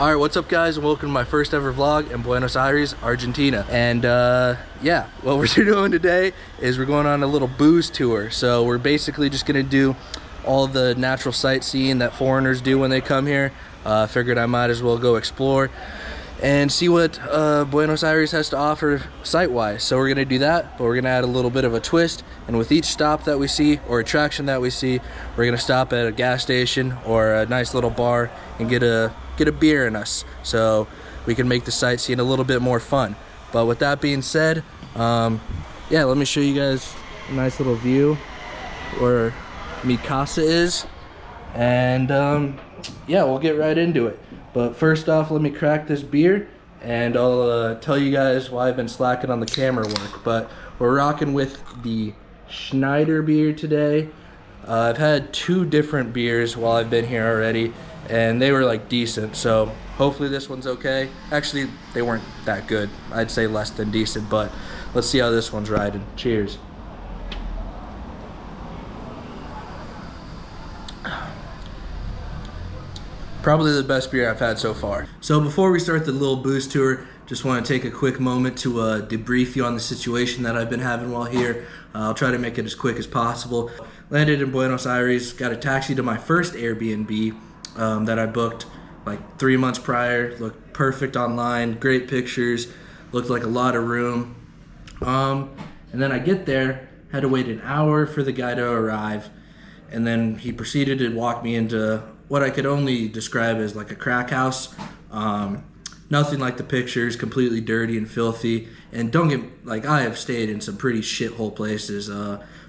Alright, what's up guys, and welcome to my first ever vlog in Buenos Aires, Argentina. And yeah, what we're doing today is we're going on a little booze tour. So we're basically just gonna do all the natural sightseeing that foreigners do when they come here. Figured I might as well go explore and see what Buenos Aires has to offer site-wise. So we're gonna do that, but we're gonna add a little bit of a twist. And with each stop that we see or attraction that we see, we're gonna stop at a gas station or a nice little bar and get a beer in us, so we can make the sightseeing a little bit more fun. But with that being said, yeah, let me show you guys a nice little view where mi casa is, and yeah, we'll get right into it. But first off, let me crack this beer and I'll tell you guys why I've been slacking on the camera work. But we're rocking with the Schneider beer today. I've had two different beers while I've been here already, and they were like decent, so hopefully this one's okay. Actually, they weren't that good. I'd say less than decent, but let's see how this one's riding. Cheers. Probably the best beer I've had so far. So before we start the little booze tour, just want to take a quick moment to debrief you on the situation that I've been having while here. I'll try to make it as quick as possible. Landed in Buenos Aires, got a taxi to my first Airbnb that I booked like 3 months prior. Looked perfect online, great pictures, looked like a lot of room. And then I get there, had to wait an hour for the guy to arrive, and then he proceeded to walk me into what I could only describe as like a crack house. Nothing like the pictures, completely dirty and filthy. And don't get, like, I have stayed in some pretty shithole places.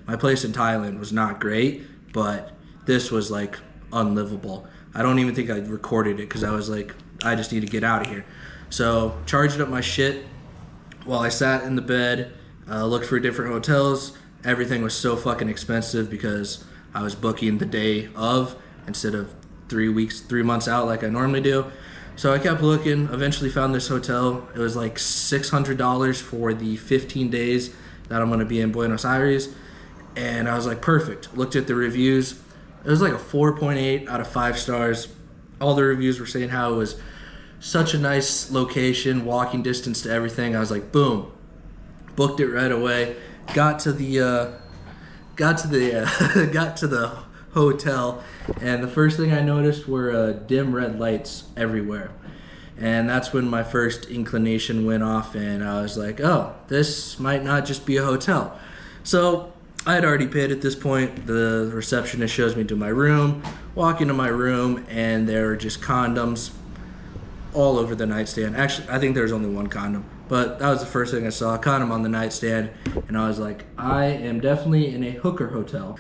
My place in Thailand was not great, but this was like unlivable. I don't even think I recorded it because I was like, I just need to get out of here. So charged up my shit while I sat in the bed, looked for different hotels. Everything was so fucking expensive because I was booking the day of instead of 3 months out like I normally do. So I kept looking, eventually found this hotel. It was like $600 for the 15 days that I'm gonna be in Buenos Aires. And I was like, perfect. Looked at the reviews. It was like a 4.8 out of 5 stars. All the reviews were saying how it was such a nice location, walking distance to everything. I was like, boom, booked it right away. Got to the hotel, and the first thing I noticed were dim red lights everywhere. And that's when my first inclination went off, and I was like, oh, this might not just be a hotel. So I had already paid at this point. The receptionist shows me to my room, walk into my room, and there were just condoms all over the nightstand. Actually, I think there was only one condom, but that was the first thing I saw, a condom on the nightstand, and I was like, I am definitely in a hooker hotel.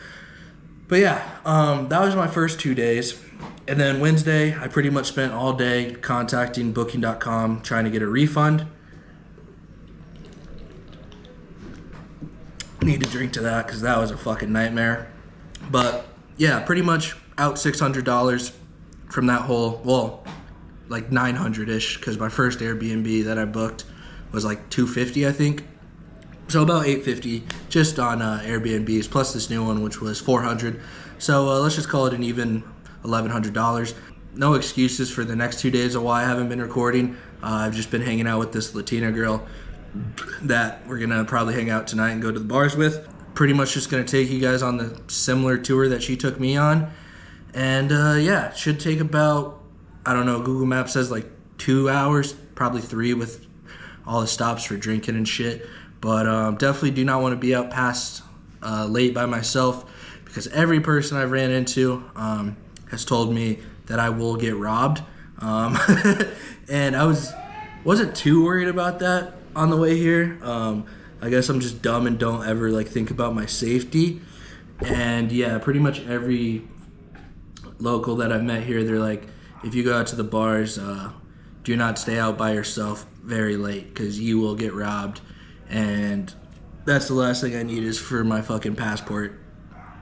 But yeah, that was my first 2 days. And then Wednesday, I pretty much spent all day contacting booking.com trying to get a refund. Need to drink to that because that was a fucking nightmare. But yeah, pretty much out $600 from that whole, well, like 900-ish, because my first Airbnb that I booked was like $250, I think. So about $850 just on Airbnbs, plus this new one, which was $400. So let's just call it an even $1,100. No excuses for the next 2 days of why I haven't been recording. I've just been hanging out with this Latina girl that we're gonna probably hang out tonight and go to the bars with. Pretty much just gonna take you guys on the similar tour that she took me on. And yeah, it should take about, I don't know, Google Maps says like 2 hours, probably 3 with all the stops for drinking and shit. But definitely do not want to be out past late by myself, because every person I've ran into has told me that I will get robbed. And I wasn't too worried about that on the way here. I guess I'm just dumb and don't ever like think about my safety. And yeah, pretty much every local that I've met here, they're like, if you go out to the bars, do not stay out by yourself very late because you will get robbed. And that's the last thing I need is for my fucking passport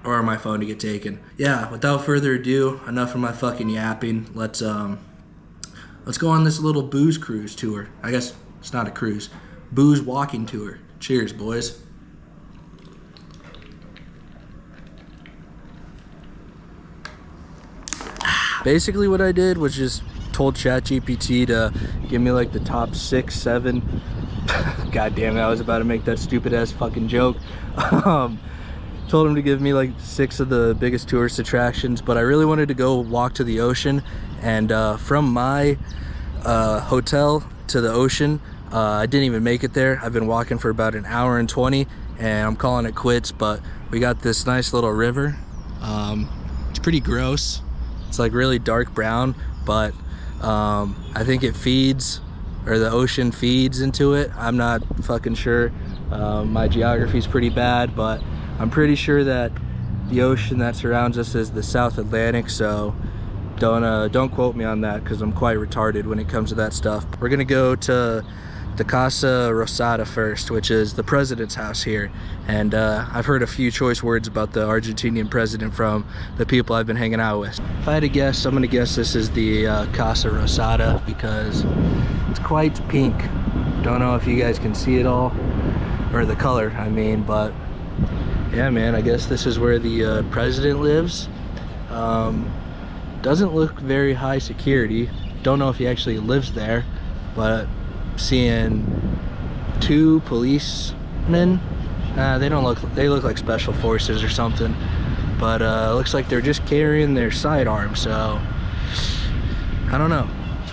or my phone to get taken. Yeah, without further ado, enough of my fucking yapping. Let's go on this little booze cruise tour. I guess it's not a cruise. Booze walking tour. Cheers, boys. Basically what I did was just told ChatGPT to give me like the top 6, 7. God damn it, I was about to make that stupid ass fucking joke. Told him to give me like 6 of the biggest tourist attractions, but I really wanted to go walk to the ocean, and from my hotel to the ocean, I didn't even make it there. I've been walking for about an hour and 20, and I'm calling it quits. But we got this nice little river. It's pretty gross. It's like really dark brown, but I think it feeds, or the ocean feeds into it. I'm not fucking sure. My geography's pretty bad, but I'm pretty sure that the ocean that surrounds us is the South Atlantic, so don't quote me on that, because I'm quite retarded when it comes to that stuff. We're gonna go to the Casa Rosada first, which is the president's house here, and I've heard a few choice words about the Argentinian president from the people I've been hanging out with. If I had to guess, I'm gonna guess this is the Casa Rosada, because it's quite pink. Don't know if you guys can see it all, or the color, I mean, but yeah, man, I guess this is where the president lives. Doesn't look very high security. Don't know if he actually lives there, but seeing 2 policemen. They look like special forces or something, but looks like they're just carrying their sidearms, so I don't know.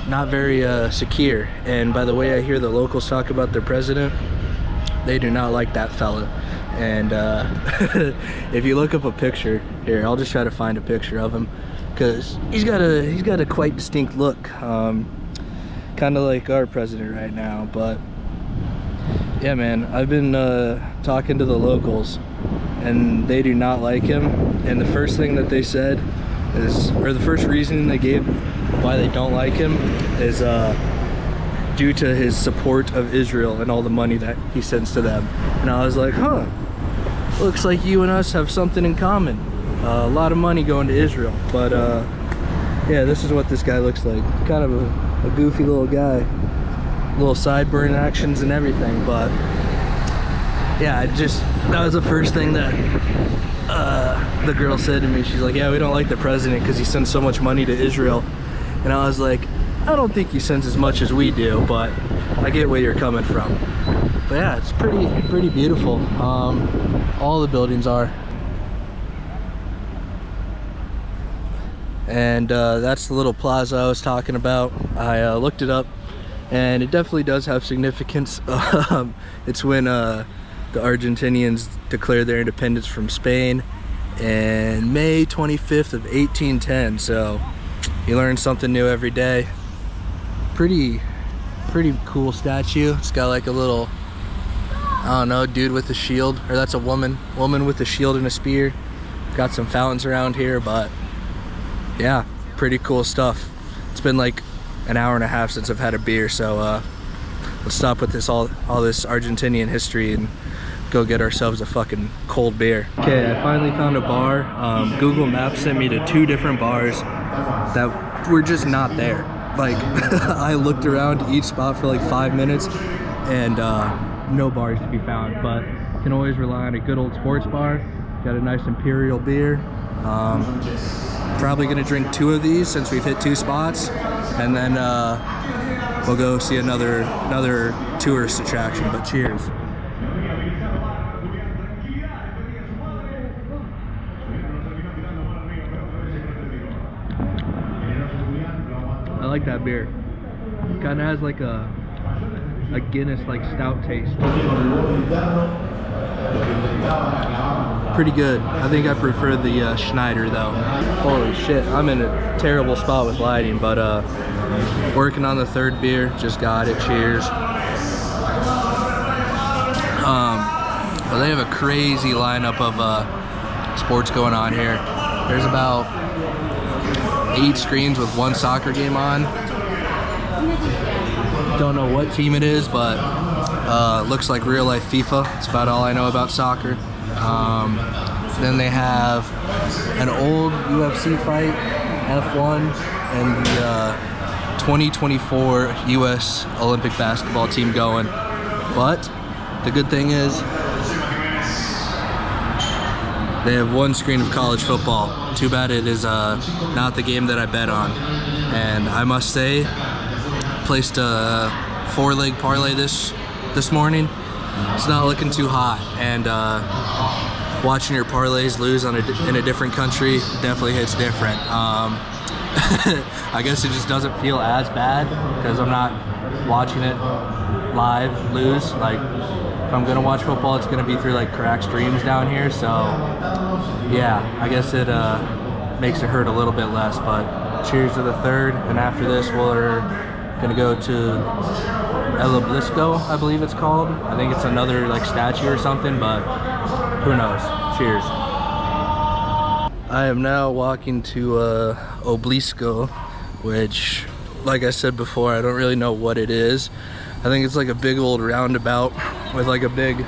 Not very secure. And by the way I hear the locals talk about their president, they do not like that fella. And if you look up a picture here, I'll just try to find a picture of him, because he's got a quite distinct look, kind of like our president right now. But yeah, man, I've been talking to the locals, and they do not like him. And the first thing that they said is, or the first reason they gave why they don't like him is due to his support of Israel and all the money that he sends to them. And I was like, huh, looks like you and us have something in common. A lot of money going to Israel. But yeah, this is what this guy looks like. Kind of a goofy little guy. Little sideburn actions and everything. But yeah, that was the first thing that the girl said to me. She's like, yeah, we don't like the president because he sends so much money to Israel. And I was like, I don't think he sends as much as we do, but I get where you're coming from. But yeah, it's pretty beautiful. All the buildings are. And that's the little plaza I was talking about. I looked it up, and it definitely does have significance. It's when the Argentinians declared their independence from Spain in May 25th of 1810. So you learn something new every day. Pretty cool statue. It's got like a little, I don't know, dude with a shield, or that's a woman with a shield and a spear. Got some fountains around here, but yeah, pretty cool stuff. It's been like an hour and a half since I've had a beer, so let's stop with all this Argentinian history and go get ourselves a fucking cold beer. Okay, I finally found a bar. Google Maps sent me to 2 different bars that were just not there. Like, I looked around each spot for like 5 minutes, and no bars to be found, but you can always rely on a good old sports bar. Got a nice imperial beer. Probably gonna drink 2 of these since we've hit 2 spots, and then we'll go see another tourist attraction. But cheers. I like that beer. Kind of has like a Guinness like stout taste. Pretty good. I think I prefer the Schneider though. Holy shit, I'm in a terrible spot with lighting, but working on the 3rd beer. Just got it. Cheers. Well, they have a crazy lineup of sports going on here. There's about 8 screens with 1 soccer game on. Don't know what team it is, but looks like real life FIFA. That's about all I know about soccer. Then they have an old UFC fight, F1, and the 2024 US Olympic basketball team going. But the good thing is They have one screen of college football. Too bad it is not the game that I bet on. And I must say, placed a 4-leg parlay this morning. It's not looking too hot, and watching your parlays lose in a different country definitely hits different. I guess it just doesn't feel as bad because I'm not watching it live lose. Like, if I'm gonna watch football, it's gonna be through like cracked streams down here. So yeah, I guess it makes it hurt a little bit less. But cheers to the third, and after this we're gonna go to El Obelisco, I believe it's called. I think it's another like statue or something, but who knows. Cheers. I am now walking to Obelisco, which, like I said before, I don't really know what it is. I think it's like a big old roundabout with like a big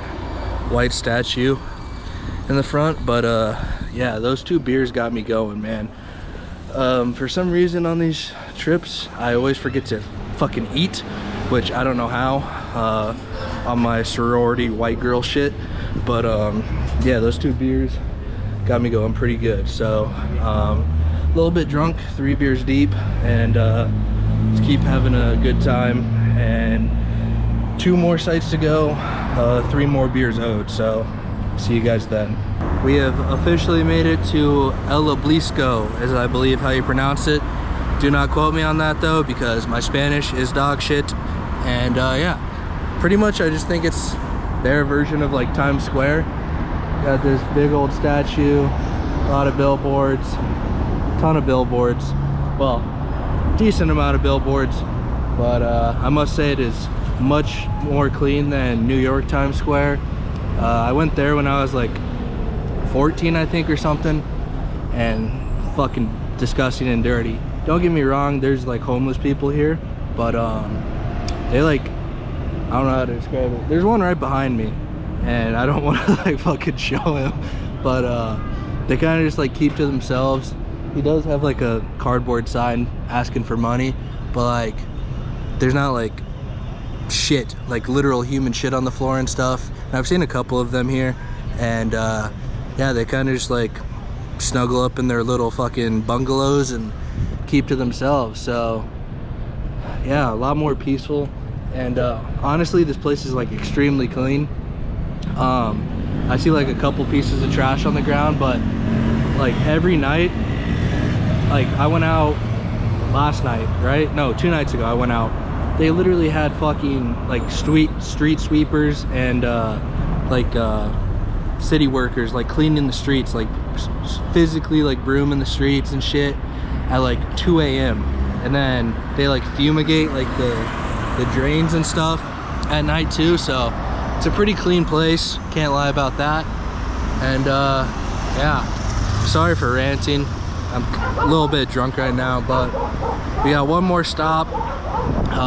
white statue in the front. But yeah, those 2 beers got me going, man. For some reason on these trips, I always forget to fucking eat, which I don't know how, on my sorority white girl shit. But yeah, those 2 beers got me going pretty good. So a little bit drunk, 3 beers deep, and just keep having a good time. And 2 more sites to go, 3 more beers owed. So see you guys then. We have officially made it to El Obelisco, as I believe how you pronounce it. Do not quote me on that though, because my Spanish is dog shit. And yeah, pretty much I just think it's their version of like Times Square. Got this big old statue, a lot of billboards, ton of billboards. Well, decent amount of billboards, but I must say it is much more clean than New York Times Square. I went there when I was like 14, I think, or something, and fucking disgusting and dirty. Don't get me wrong, there's like homeless people here, but they like, I don't know how to describe it. There's one right behind me, and I don't want to like fucking show him, but they kind of just like keep to themselves. He does have like a cardboard sign asking for money, but like there's not like shit, like literal human shit on the floor and stuff. And I've seen a couple of them here, and yeah, they kind of just like snuggle up in their little fucking bungalows and keep to themselves. So yeah, a lot more peaceful. And honestly, this place is like extremely clean. I see like a couple pieces of trash on the ground, but like every night, like I went out last night, right? No, 2 nights ago I went out. They literally had fucking like street sweepers and like city workers like cleaning the streets, like physically like brooming the streets and shit at like 2 a.m. and then they like fumigate like the drains and stuff at night too. So it's a pretty clean place, can't lie about that. And yeah, sorry for ranting, I'm a little bit drunk right now, but we got one more stop.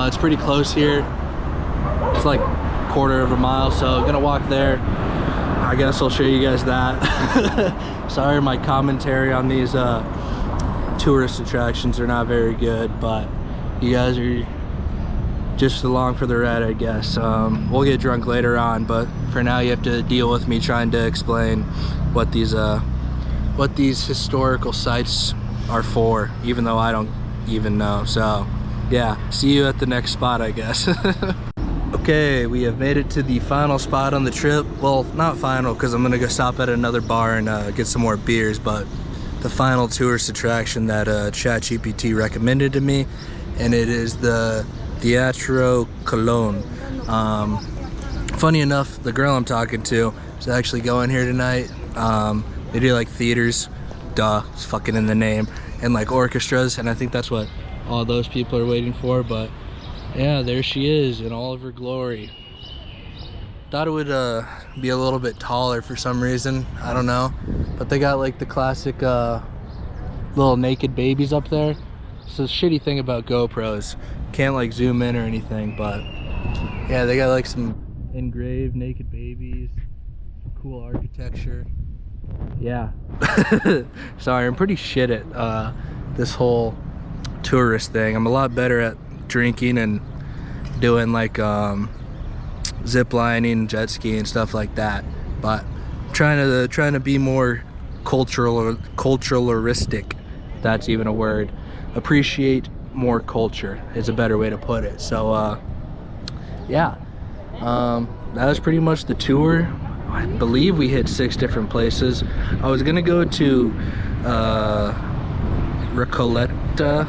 It's pretty close here, it's like a quarter of a mile, so I'm gonna walk there. I guess I'll show you guys that. Sorry, my commentary on these tourist attractions are not very good, but you guys are just along for the ride, I guess. We'll get drunk later on, but for now you have to deal with me trying to explain what these historical sites are for, even though I don't even know. So yeah, see you at the next spot, I guess. Okay, we have made it to the final spot on the trip. Well, not final, because I'm gonna go stop at another bar and get some more beers, but the final tourist attraction that ChatGPT recommended to me, and it is the Teatro Colón. Funny enough, the girl I'm talking to is actually going here tonight. They do like theaters, duh, it's fucking in the name, and like orchestras, and I think that's what all those people are waiting for. But yeah, there she is in all of her glory. Thought it would be a little bit taller for some reason, I don't know, but they got like the classic little naked babies up there. It's the shitty thing about GoPros, can't like zoom in or anything, but yeah, they got like some engraved naked babies, cool architecture. Yeah. Sorry, I'm pretty shit at this whole tourist thing. I'm a lot better at drinking and doing like zip lining, jet skiing, stuff like that, but trying to be more culturalistic. That's even a word. Appreciate more culture is a better way to put it. So yeah, that was pretty much the tour. I believe we hit 6 different places. I was gonna go to Recoleta,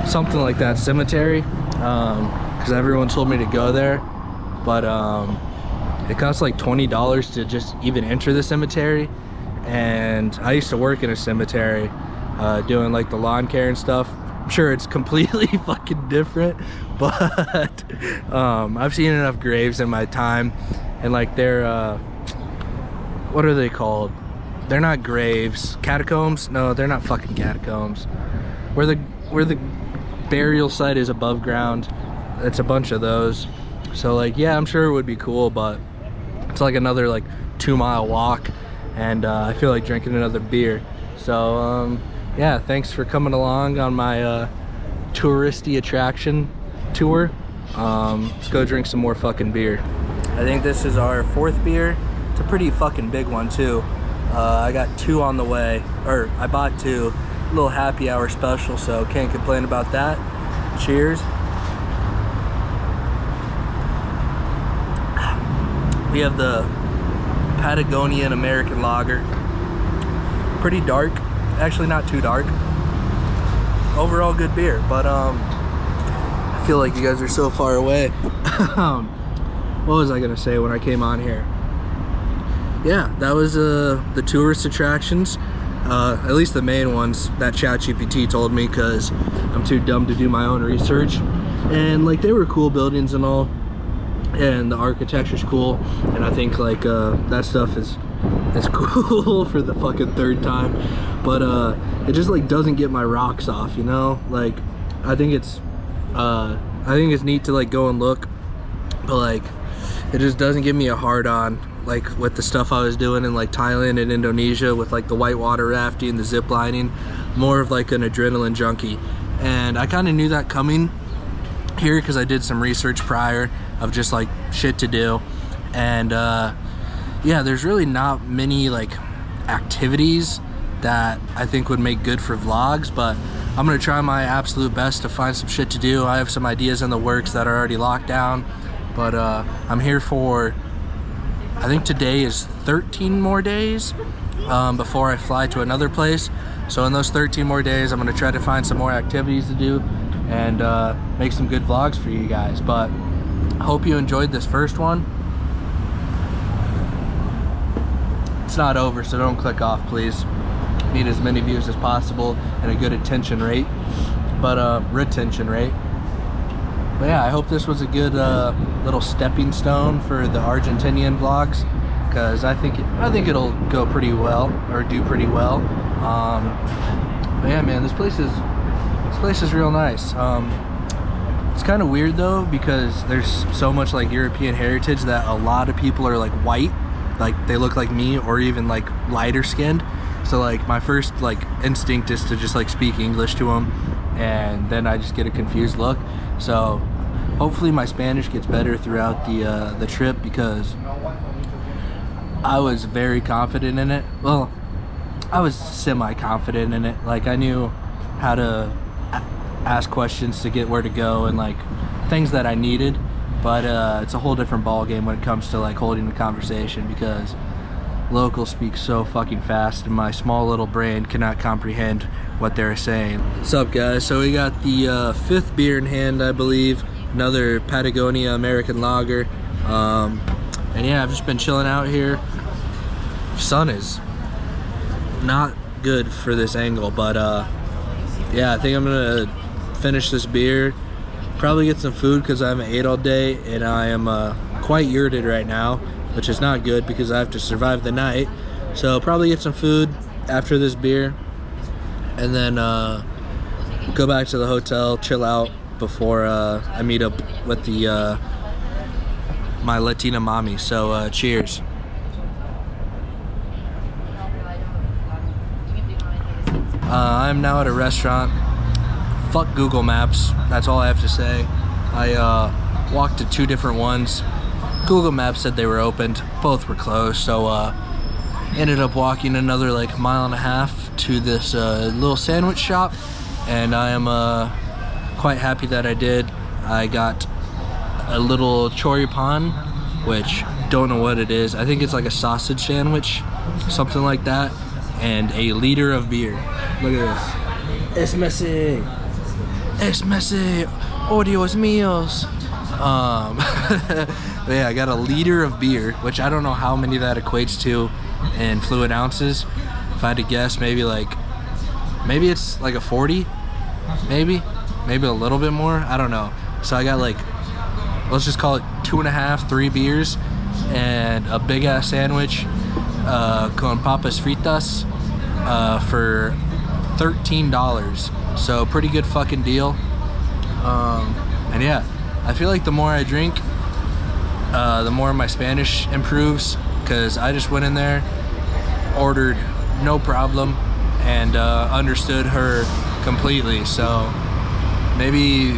something like that cemetery, because everyone told me to go there, but it costs like $20 to just even enter the cemetery. And I used to work in a cemetery doing like the lawn care and stuff. I'm sure it's completely fucking different, but I've seen enough graves in my time, and like they're what are they called? They're not graves. Catacombs? No, they're not fucking catacombs. Where the burial site is above ground. It's a bunch of those. So like, yeah, I'm sure it would be cool, but it's like another like 2-mile walk, and I feel like drinking another beer. So yeah, thanks for coming along on my touristy attraction tour. Let's go drink some more fucking beer. I think this is our 4th beer. It's a pretty fucking big one too. I got 2 on the way, or I bought 2, a little happy hour special, so can't complain about that. Cheers. We have the Patagonian American Lager. Pretty dark, actually not too dark. Overall good beer, but I feel like you guys are so far away. What was I gonna say when I came on here? Yeah, that was the tourist attractions, at least the main ones that ChatGPT told me, because I'm too dumb to do my own research. And like, they were cool buildings and all, and the architecture's cool, and I think like that stuff is cool for the fucking 3rd time, but it just like doesn't get my rocks off, you know? Like, I think it's neat to like go and look, but like it just doesn't give me a hard on, like with the stuff I was doing in like Thailand and Indonesia with like the whitewater rafting, the zip lining. More of like an adrenaline junkie, and I kind of knew that coming here because I did some research prior of just like shit to do. And yeah, there's really not many like activities that I think would make good for vlogs, but I'm gonna try my absolute best to find some shit to do. I have some ideas in the works that are already locked down, but I'm here for, I think today is 13 more days before I fly to another place. So in those 13 more days, I'm gonna try to find some more activities to do and make some good vlogs for you guys. But I hope you enjoyed this first one. It's not over, so don't click off, please. Need as many views as possible and a good attention rate, but retention rate. But yeah, I hope this was a good little stepping stone for the Argentinian vlogs, because I think it'll go pretty well, or do pretty well. But yeah, man, this place is real nice. It's kind of weird though, because there's so much like European heritage that a lot of people are like white, like they look like me, or even like lighter skinned. So like my first like instinct is to just like speak English to them, and then I just get a confused look. So hopefully my Spanish gets better throughout the trip, because I was very confident in it. Well, I was semi-confident in it. Like, I knew how to ask questions to get where to go and like things that I needed, but it's a whole different ball game when it comes to like holding a conversation, because locals speak so fucking fast and my small little brain cannot comprehend what they're saying. What's up, guys? So we got the 5th beer in hand, I believe, another Patagonia American Lager, and yeah, I've just been chilling out here. Sun is not good for this angle, but yeah, I think I'm gonna finish this beer, probably get some food because I haven't ate all day, and I am quite yurted right now, which is not good because I have to survive the night. So probably get some food after this beer, and then go back to the hotel, chill out before I meet up with the my Latina mommy. So cheers. I'm now at a restaurant. Fuck Google Maps, that's all I have to say. I walked to 2 different ones. Google Maps said they were opened, both were closed, so Ended up walking another like mile and a half to this little sandwich shop, and I am quite happy that I did. I got a little choripan, which don't know what it is. I think it's like a sausage sandwich, something like that, and a liter of beer. Look at this. Es messy. Es messy. Oh, Dios míos. But yeah, I got a liter of beer, which I don't know how many that equates to in fluid ounces. If I had to guess, maybe it's like a 40, maybe a little bit more. I don't know. So I got like, let's just call it 2.5, 3 beers and a big ass sandwich con papas fritas for $13. So pretty good fucking deal. And yeah, I feel like the more I drink, the more my Spanish improves, because I just went in there, ordered no problem, and understood her completely. So maybe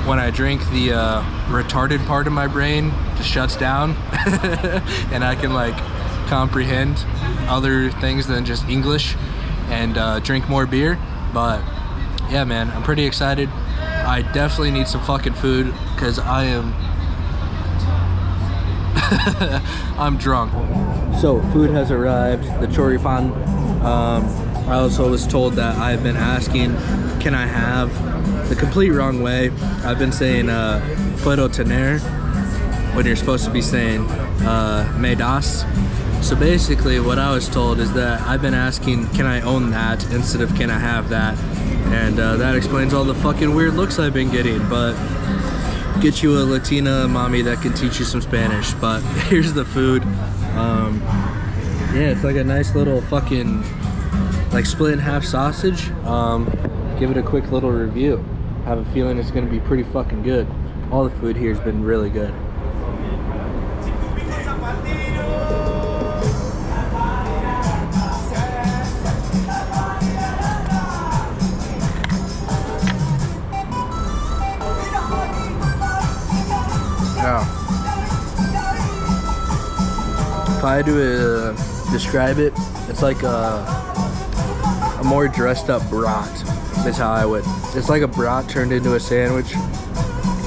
when I drink, the retarded part of my brain just shuts down and I can like comprehend other things than just English and drink more beer. But yeah, man, I'm pretty excited. I definitely need some fucking food because I am I'm drunk. So food has arrived, the choripan. I also was told that I've been asking, can I have, the complete wrong way. I've been saying puedo tener when you're supposed to be saying me das. So basically what I was told is that I've been asking, can I own that instead of can I have that? And that explains all the fucking weird looks I've been getting. But get you a Latina mommy that can teach you some Spanish. But here's the food. Yeah, it's like a nice little fucking like split in half sausage. Give it a quick little review. I have a feeling it's gonna be pretty fucking good. All the food here has been really good. Yeah. If I had to describe it, it's like a more dressed up brat. That's how I would. It's like a brat turned into a sandwich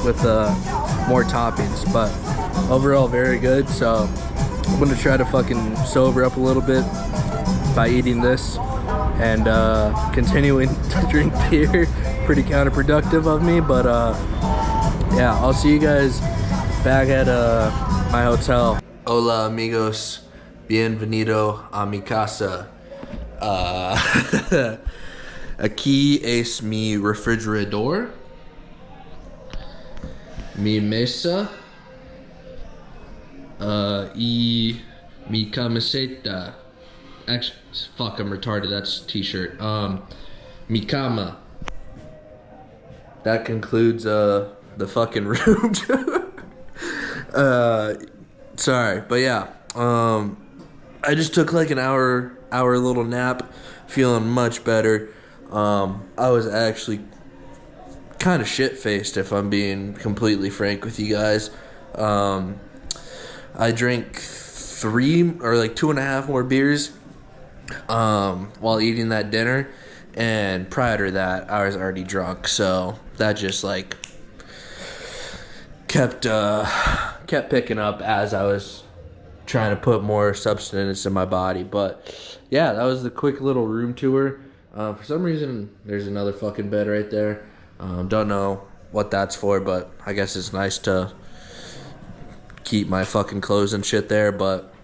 with more toppings, but overall very good. So I'm gonna try to fucking sober up a little bit by eating this and continuing to drink beer. Pretty counterproductive of me, but yeah, I'll see you guys back at my hotel. Hola amigos, bienvenido a mi casa. Aquí es mi refrigerador, mi mesa, y mi camiseta. Actually, fuck, I'm retarded. That's t-shirt. Mi cama. That concludes the fucking room. Sorry, but yeah. I just took like an hour little nap, feeling much better. I was actually kind of shit-faced, if I'm being completely frank with you guys. I drank 3 or like 2.5 more beers while eating that dinner, and prior to that I was already drunk, so that just like kept picking up as I was trying to put more substance in my body. But yeah, that was the quick little room tour. For some reason there's another fucking bed right there. Don't know what that's for, but I guess it's nice to keep my fucking clothes and shit there. But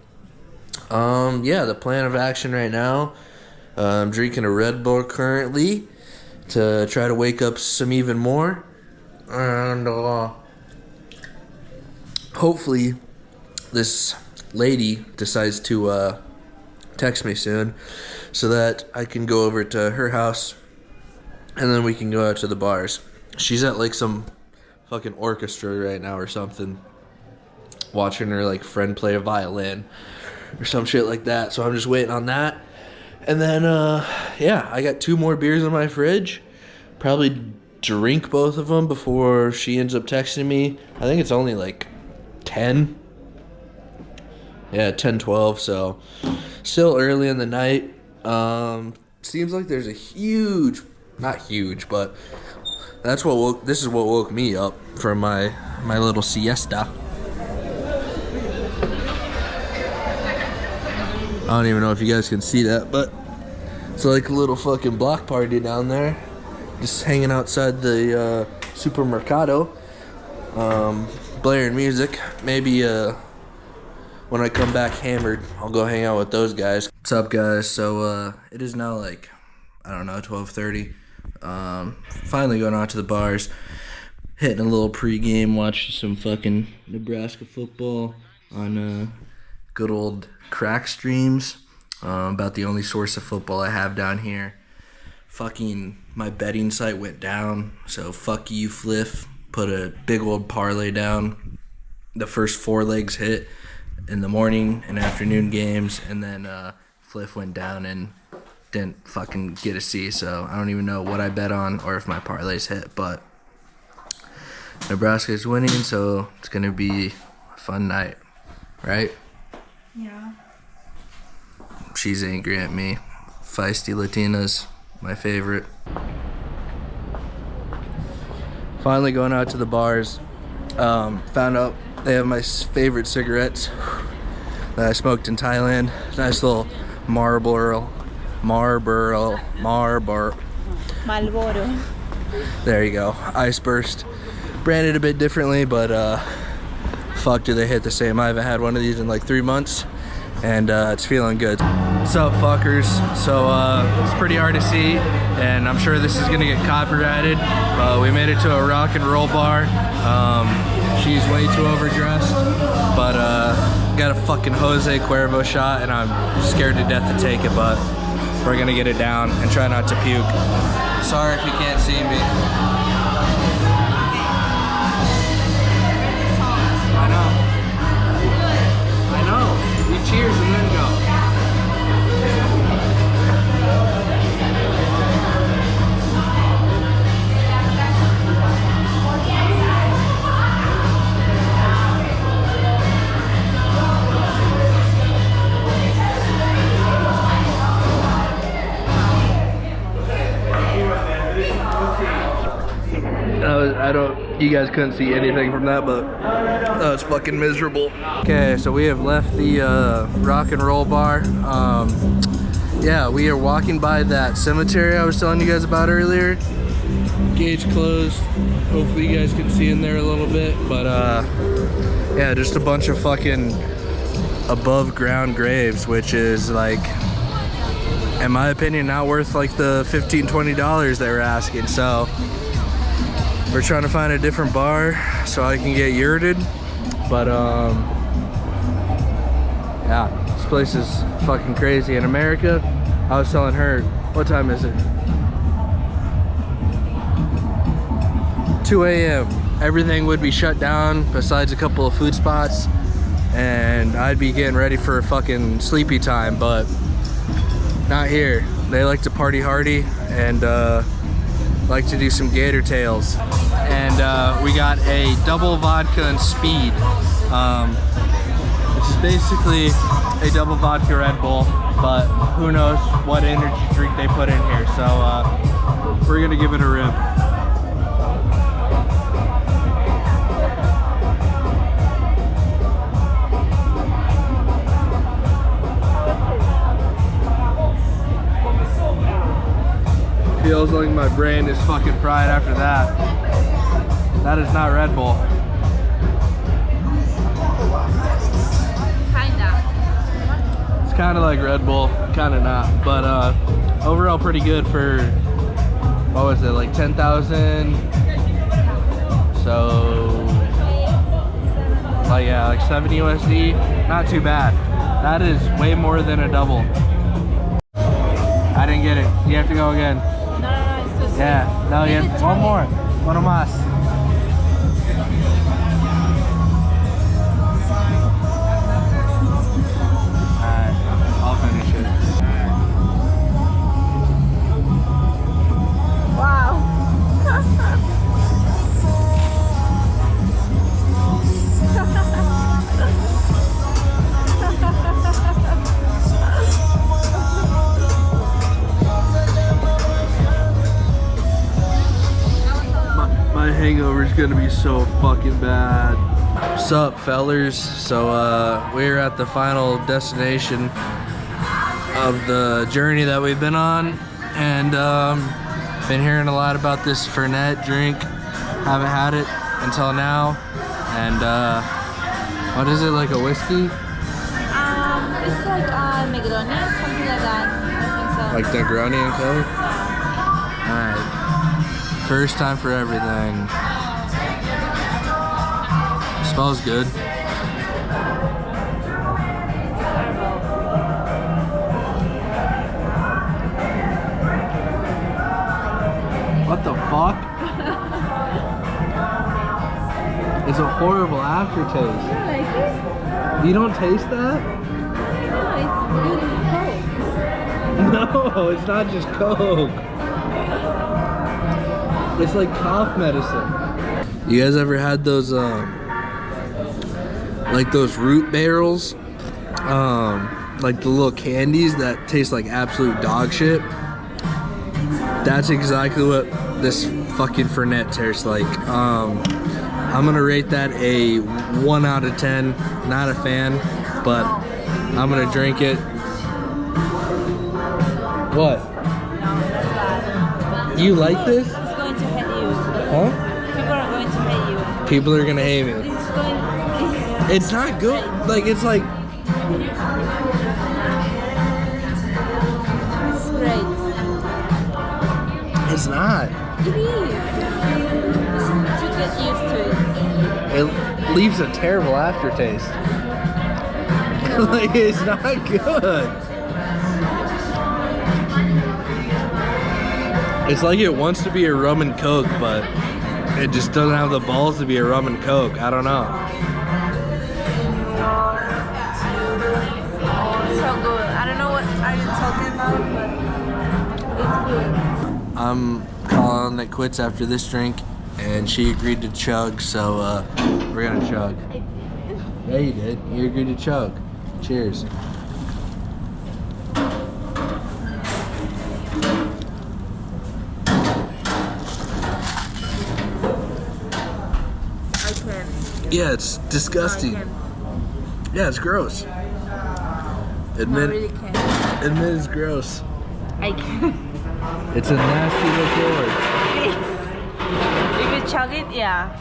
yeah, the plan of action right now, I'm drinking a Red Bull currently to try to wake up some even more, and hopefully this lady decides to text me soon so that I can go over to her house and then we can go out to the bars. She's at like some fucking orchestra right now or something, watching her like friend play a violin or some shit like that. So I'm just waiting on that. And then yeah, I got 2 more beers in my fridge. Probably drink both of them before she ends up texting me. I think it's only like 10. Yeah, 10:12. So still early in the night. Seems like there's a huge, not huge, but this is what woke me up from my little siesta. I don't even know if you guys can see that, but it's like a little fucking block party down there. Just hanging outside the supermercado, blaring music. Maybe when I come back hammered, I'll go hang out with those guys. What's up, guys? So it is now like, I don't know, 12:30. Finally going out to the bars, hitting a little pregame, watching some fucking Nebraska football on good old crack streams. About the only source of football I have down here. Fucking my betting site went down, so fuck you, Fliff. Put a big old parlay down. The first 4 legs hit in the morning and afternoon games, and then Fliff went down and didn't fucking get a C, so I don't even know what I bet on or if my parlays hit, but Nebraska's winning, so it's gonna be a fun night, right? Yeah. She's angry at me. Feisty Latinas, my favorite. Finally going out to the bars. Found out they have my favorite cigarettes that I smoked in Thailand. Nice little Marlboro. There you go. Ice Burst. Branded a bit differently, but fuck, do they hit the same. I haven't had one of these in like 3 months, and it's feeling good. What's up, fuckers? So it's pretty hard to see, and I'm sure this is gonna get copyrighted, but we made it to a rock and roll bar. She's way too overdressed, but got a fucking Jose Cuervo shot, and I'm scared to death to take it, but we're gonna get it down and try not to puke. Sorry if you can't see me. I know. We cheers and then go. You guys couldn't see anything from that, but that was fucking miserable. Okay, so we have left the rock and roll bar. Yeah, we are walking by that cemetery I was telling you guys about earlier. Gate closed. Hopefully you guys can see in there a little bit, but yeah, just a bunch of fucking above ground graves, which is like, in my opinion, not worth like the $15-20 they were asking. So we're trying to find a different bar so I can get yurted, but yeah, this place is fucking crazy. In America, I was telling her, what time is it? 2 a.m. Everything would be shut down besides a couple of food spots, and I'd be getting ready for a fucking sleepy time, but not here. They like to party hardy and like to do some gator tails. And we got a double vodka and speed, which is basically a double vodka Red Bull, but who knows what energy drink they put in here. So we're gonna give it a rip. Feels like my brain is fucking fried after that. That is not Red Bull. Kinda. It's kind of like Red Bull, kind of not. But overall pretty good for, what was it, like 10,000? So, like, yeah, like 70 USD. Not too bad. That is way more than a double. I didn't get it. You have to go again. No, it's just... Yeah, no, you have one more. One más. gonna be so fucking bad. What's up, fellers? So we're at the final destination of the journey that we've been on, and been hearing a lot about this Fernet drink. Haven't had it until now, and what is it, like a whiskey? It's like Negroni, something like that. I think so. Like Negroni and Coke? Alright. First time for everything. Smells good. What the fuck? It's a horrible aftertaste. You like it? You don't taste that? No, it's good in Coke. No, it's not just Coke. It's like cough medicine. You guys ever had those like those root barrels? Like the little candies that taste like absolute dog shit? That's exactly what this fucking Fernet tastes like. I'm gonna rate that a 1 out of 10. Not a fan, but I'm gonna drink it. What? No, that's bad. You like this? It's going to hate you. Huh? People are going to hate you. People are gonna hate me. This is going. It's not good. Like, it's like, It's great. it's not. It is. You get used to it. It leaves a terrible aftertaste. Like, it's not good. It's like it wants to be a rum and coke, but it just doesn't have the balls to be a rum and coke. I don't know. So good. I don't know what are you talking about, but it's good. I'm calling it quits after this drink, and she agreed to chug, so we're gonna chug. Yeah, you did. You agreed to chug. Cheers. I can. Yeah, it's disgusting. No, I can. Yeah, it's gross. I Admit, really can. admit it's gross. I can. It's a nasty liqueur. If you chug it, yeah.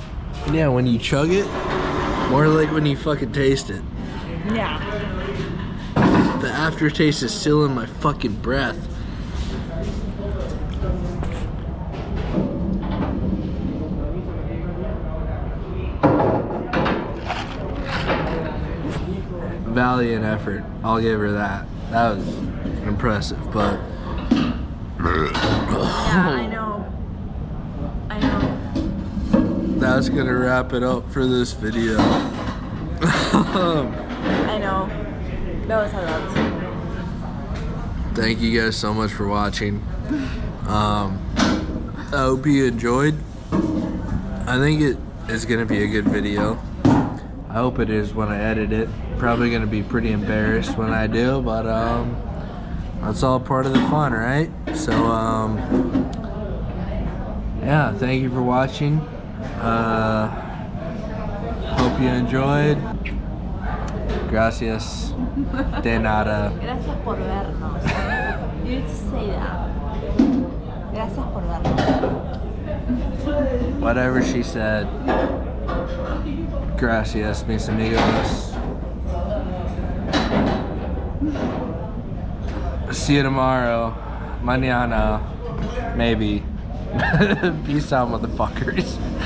Yeah, when you chug it, more like when you fucking taste it. Yeah. The aftertaste is still in my fucking breath. Valiant effort. I'll give her that. That was impressive, but Yeah, I know. I know. that's gonna wrap it up for this video. I know. That was a lot. Thank you guys so much for watching. I hope you enjoyed. I think it is gonna be a good video. I hope it is when I edit it. Probably gonna be pretty embarrassed when I do, but that's all part of the fun, right? So yeah, thank you for watching. Hope you enjoyed. Gracias de nada. Gracias por vernos. You need to say that. Gracias por vernos. Whatever she said. Gracias, mis amigos. See you tomorrow. Mañana. Maybe. Peace out, motherfuckers.